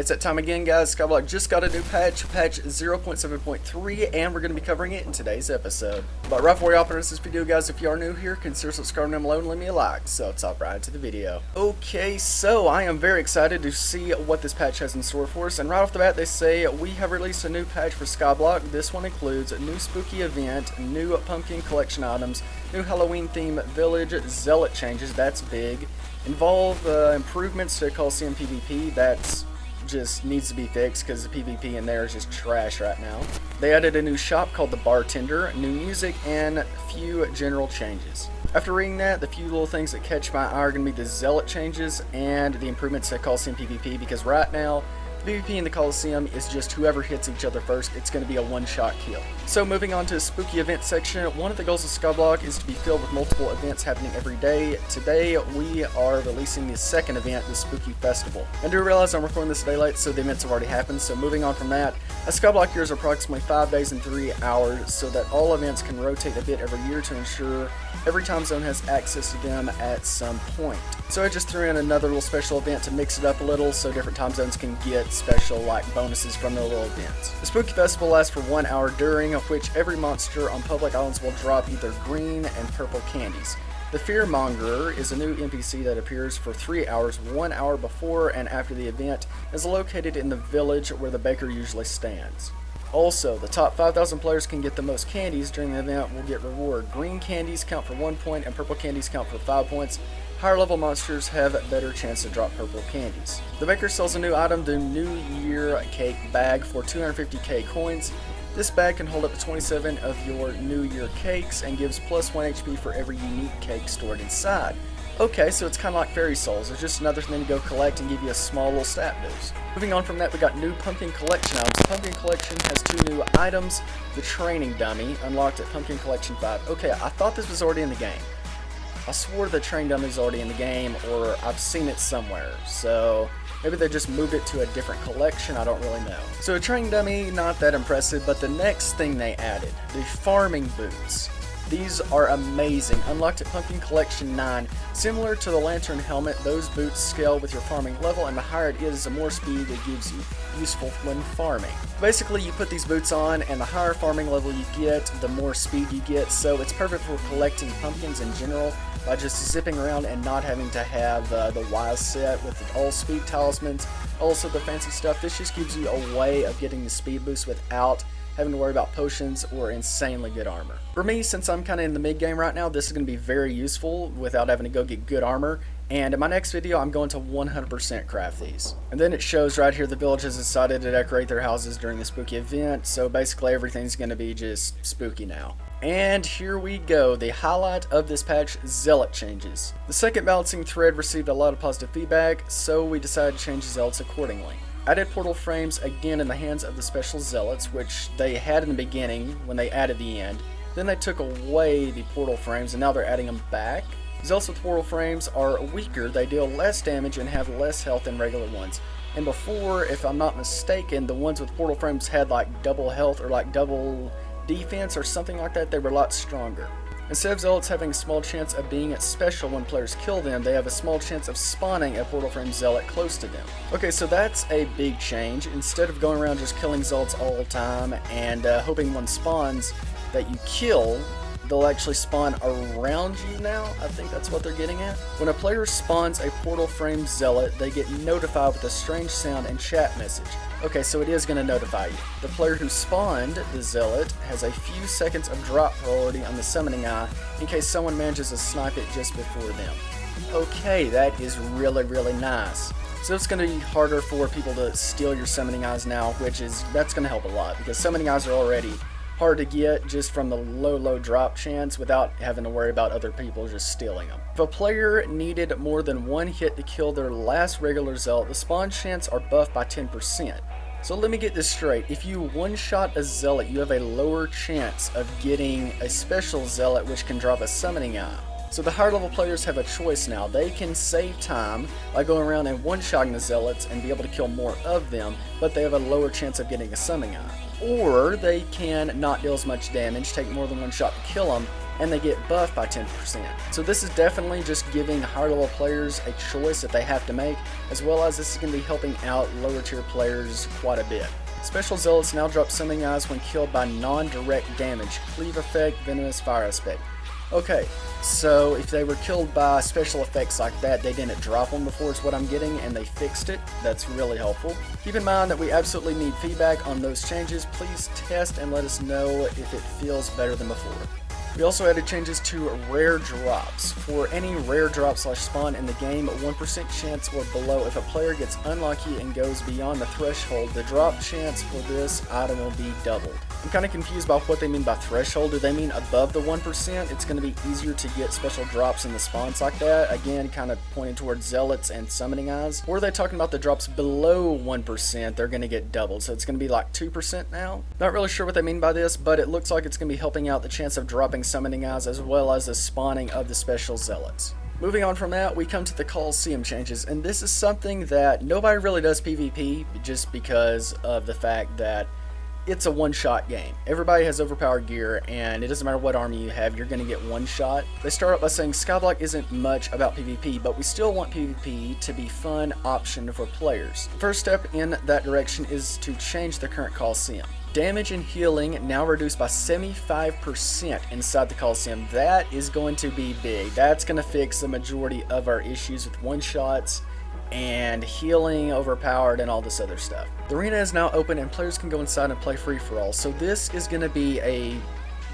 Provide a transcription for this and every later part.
It's that time again, guys. Skyblock just got a new patch 0.7.3, and we're going to be covering it in today's episode. But right before we hop into this video, guys, if you are new here, consider subscribing down below and leave me a like. So let's hop right into the video. Okay, so I am very excited to see what this patch has in store for us. And right off the bat, they say we have released a new patch for Skyblock. This one includes a new spooky event, new pumpkin collection items, new Halloween theme village, Zealot Changes, that's big. Involve improvements to Colosseum PvP, that's just needs to be fixed because the PvP in there is just trash right now. They added a new shop called the Bartender, new music, and a few general changes. After reading that, the few little things that catch my eye are going to be the Zealot Changes and the improvements to Colosseum PvP, because right now the PvP in the Colosseum is just whoever hits each other first, it's going to be a one-shot kill. So moving on to the spooky event section, one of the goals of Skyblock is to be filled with multiple events happening every day. Today we are releasing the second event, the Spooky Festival. I do realize I'm recording this a day late, so the events have already happened. So moving on from that, a Skyblock year is approximately 5 days and 3 hours, so that all events can rotate a bit every year to ensure every time zone has access to them at some point. So I just threw in another little special event to mix it up a little so different time zones can get special bonuses from their little events. The Spooky Festival lasts for 1 hour, during of which every monster on public islands will drop either green and purple candies. The Fearmongerer is a new NPC that appears for 3 hours, 1 hour before and after the event, and is located in the village where the baker usually stands. Also, the top 5,000 players can get the most candies during the event will get reward. Green candies count for 1 point and purple candies count for 5 points. Higher level monsters have a better chance to drop purple candies. The baker sells a new item, the New Year Cake Bag, for 250k coins. This bag can hold up to 27 of your New Year cakes and gives plus 1 HP for every unique cake stored inside. Okay, so it's kind of like Fairy Souls. It's just another thing to go collect and give you a small little stat boost. Moving on from that, we got new Pumpkin Collection items. The Pumpkin Collection has 2 new items. The Training Dummy, unlocked at Pumpkin Collection 5. Okay, I thought this was already in the game. I swore the Train Dummy is already in the game, or I've seen it somewhere. So maybe they just moved it to a different collection, I don't really know. So a Train Dummy, not that impressive, but the next thing they added, the Farming Boots. These are amazing. Unlocked at Pumpkin Collection 9. Similar to the Lantern Helmet, those boots scale with your farming level, and the higher it is, the more speed it gives you, useful when farming. Basically, you put these boots on, and the higher farming level you get, the more speed you get, so it's perfect for collecting pumpkins in general by just zipping around and not having to have the wise set with the all speed talismans, also the fancy stuff. This just gives you a way of getting the speed boost without having to worry about potions or insanely good armor. For me, since I'm kind of in the mid game right now, this is going to be very useful without having to go get good armor. And in my next video, I'm going to 100% craft these. And then it shows right here the village has decided to decorate their houses during the spooky event. So basically everything's going to be just spooky now. And here we go, the highlight of this patch, Zealot Changes. The second balancing thread received a lot of positive feedback, so we decided to change the Zealots accordingly. Added portal frames again in the hands of the special Zealots, which they had in the beginning when they added the end. Then they took away the portal frames and now they're adding them back. Zealots with portal frames are weaker, they deal less damage and have less health than regular ones. And before, if I'm not mistaken, the ones with portal frames had double health or double defense or something like that. They were a lot stronger. Instead of Zealots having a small chance of being special when players kill them, they have a small chance of spawning a portal frame Zealot close to them. Okay, so that's a big change. Instead of going around just killing Zealots all the time and hoping one spawns that you kill, they'll actually spawn around you now. I think that's what they're getting at. When a player spawns a portal frame Zealot, they get notified with a strange sound and chat message. Okay, so it is going to notify you. The player who spawned the Zealot has a few seconds of drop priority on the summoning eye in case someone manages to snipe it just before them. Okay, that is really, really nice. So it's going to be harder for people to steal your summoning eyes now, that's going to help a lot because summoning eyes are already hard to get just from the low drop chance without having to worry about other people just stealing them. If a player needed more than 1 hit to kill their last regular Zealot, the spawn chance are buffed by 10%. So let me get this straight. If you one-shot a Zealot, you have a lower chance of getting a special Zealot which can drop a summoning eye. So the higher level players have a choice now. They can save time by going around and one-shotting the Zealots and be able to kill more of them, but they have a lower chance of getting a summoning eye. Or they can not deal as much damage, take more than 1 shot to kill them, and they get buffed by 10%. So this is definitely just giving higher level players a choice that they have to make, as well as this is going to be helping out lower tier players quite a bit. Special Zealots now drop Summoning Eyes when killed by non-direct damage, Cleave Effect, Venomous Fire Aspect. Okay, so if they were killed by special effects like that, they didn't drop them before is what I'm getting, and they fixed it. That's really helpful. Keep in mind that we absolutely need feedback on those changes. Please test and let us know if it feels better than before. We also added changes to rare drops. For any rare drop / spawn in the game, 1% chance or below. If a player gets unlucky and goes beyond the threshold, the drop chance for this item will be doubled. I'm kind of confused about what they mean by threshold. Do they mean above the 1%? It's going to be easier to get special drops in the spawns like that. Again, kind of pointing towards Zealots and Summoning Eyes. Or are they talking about the drops below 1%? They're going to get doubled. So it's going to be like 2% now. Not really sure what they mean by this, but it looks like it's going to be helping out the chance of dropping Summoning Eyes as well as the spawning of the special Zealots. Moving on from that, we come to the Colosseum Changes, and this is something that nobody really does PvP just because of the fact that it's a one-shot game. Everybody has overpowered gear, and it doesn't matter what army you have, you're going to get one shot. They start out by saying Skyblock isn't much about PvP, but we still want PvP to be a fun option for players. First step in that direction is to change the current Colosseum. Damage and healing now reduced by 75% inside the Colosseum. That is going to be big. That's going to fix the majority of our issues with one-shots and healing overpowered and all this other stuff. The arena is now open and players can go inside and play free-for-all. So this is going to be a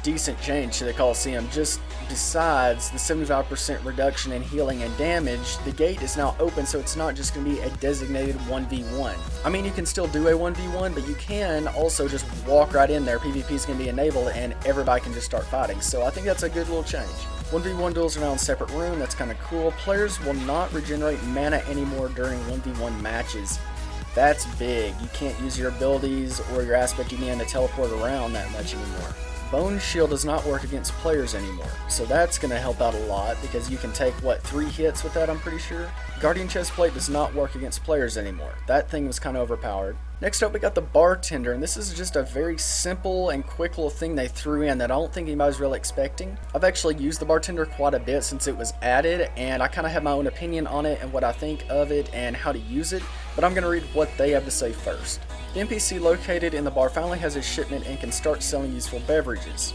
decent change to the Colosseum. Just besides the 75% reduction in healing and damage, the gate is now open, so it's not just going to be a designated 1v1. I mean, you can still do a 1v1, but you can also just walk right in there. PvP is going to be enabled and everybody can just start fighting. So I think that's a good little change. 1v1 duels are now in a separate room. That's kind of cool. Players will not regenerate mana anymore during 1v1 matches. That's big. You can't use your abilities or your aspect union to teleport around that much anymore. Bone Shield does not work against players anymore, so that's going to help out a lot because you can take, what, 3 hits with that, I'm pretty sure? Guardian Chestplate does not work against players anymore. That thing was kind of overpowered. Next up, we got the Bartender, and this is just a very simple and quick little thing they threw in that I don't think anybody's really expecting. I've actually used the Bartender quite a bit since it was added, and I kind of have my own opinion on it and what I think of it and how to use it, but I'm going to read what they have to say first. The NPC located in the bar finally has a shipment and can start selling useful beverages.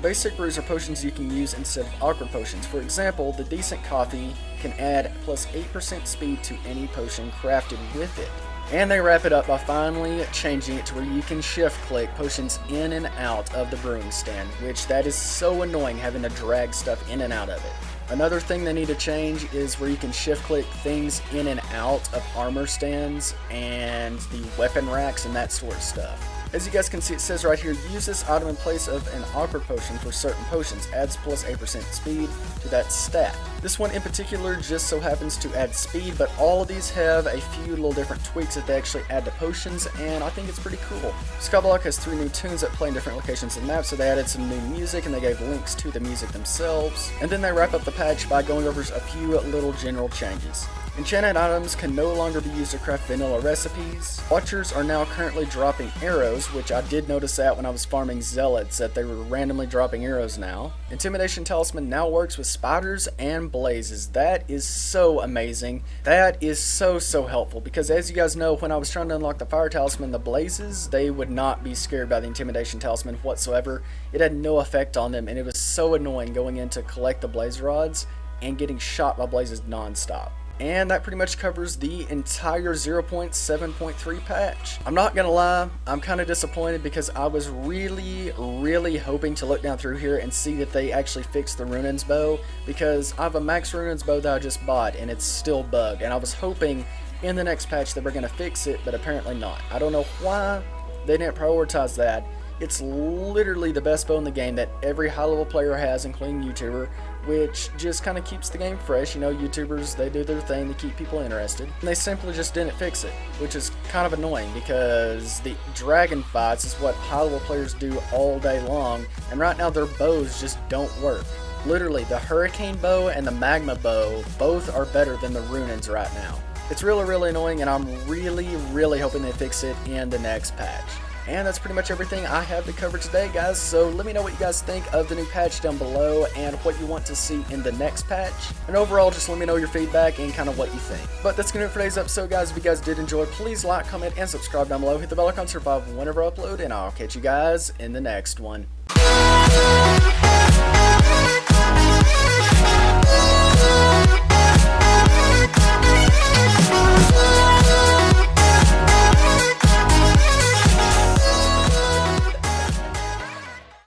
Basic brews are potions you can use instead of awkward potions. For example, the decent coffee can add plus 8% speed to any potion crafted with it. And they wrap it up by finally changing it to where you can shift click potions in and out of the brewing stand, which that is so annoying having to drag stuff in and out of it. Another thing they need to change is where you can shift click things in and out of armor stands and the weapon racks and that sort of stuff. As you guys can see, it says right here, use this item in place of an awkward potion for certain potions. Adds plus 8% speed to that stat. This one in particular just so happens to add speed, but all of these have a few little different tweaks that they actually add to potions, and I think it's pretty cool. Skyblock has 3 new tunes that play in different locations of the map, so they added some new music and they gave links to the music themselves. And then they wrap up the patch by going over a few little general changes. Enchanted items can no longer be used to craft vanilla recipes. Watchers are now currently dropping arrows, which I did notice that when I was farming Zealots, that they were randomly dropping arrows now. Intimidation Talisman now works with spiders and blazes. That is so amazing. That is so helpful, because as you guys know, when I was trying to unlock the Fire Talisman, the blazes, they would not be scared by the Intimidation Talisman whatsoever. It had no effect on them, and it was so annoying going in to collect the blaze rods and getting shot by blazes non-stop. And that pretty much covers the entire 0.7.3 patch. I'm not gonna lie, I'm kind of disappointed because I was really hoping to look down through here and see that they actually fixed the Runin's bow, because I have a max Runin's bow that I just bought and it's still bugged, and I was hoping in the next patch that we're gonna fix it, but apparently not. I don't know why they didn't prioritize that. It's literally the best bow in the game that every high level player has, including YouTuber, which just kind of keeps the game fresh. You know, YouTubers, they do their thing to keep people interested, and they simply just didn't fix it, which is kind of annoying because the dragon fights is what high level players do all day long, and right now their bows just don't work. Literally, the hurricane bow and the magma bow both are better than the Runin's right now. It's really annoying, and I'm really hoping they fix it in the next patch. And that's pretty much everything I have to cover today, guys. So let me know what you guys think of the new patch down below and what you want to see in the next patch. And overall, just let me know your feedback and kind of what you think. But that's going to do it for today's episode, guys. If you guys did enjoy, please like, comment, and subscribe down below. Hit the bell icon to survive whenever I upload, and I'll catch you guys in the next one.